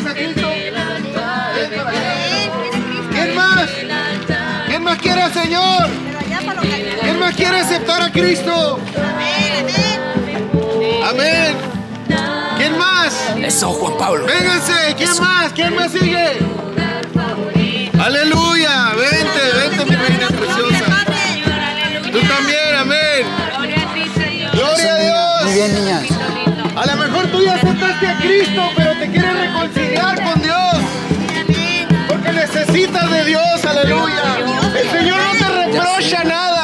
a Cristo? ¿Quién más? ¿Quién más quiere al Señor? ¿Quién más quiere aceptar a Cristo? Amén. ¿Quién más? Eso, Juan Pablo. Vénganse. ¿Quién más? ¿Quién más sigue? Aleluya. Vente, mi reina preciosa. Tú también, amén. Gloria a Dios. Muy bien, niñas. A lo mejor tú ya aceptaste a Cristo, pero te quieres reconciliar con Dios. Porque necesitas de Dios, aleluya. El Señor no te reprocha nada.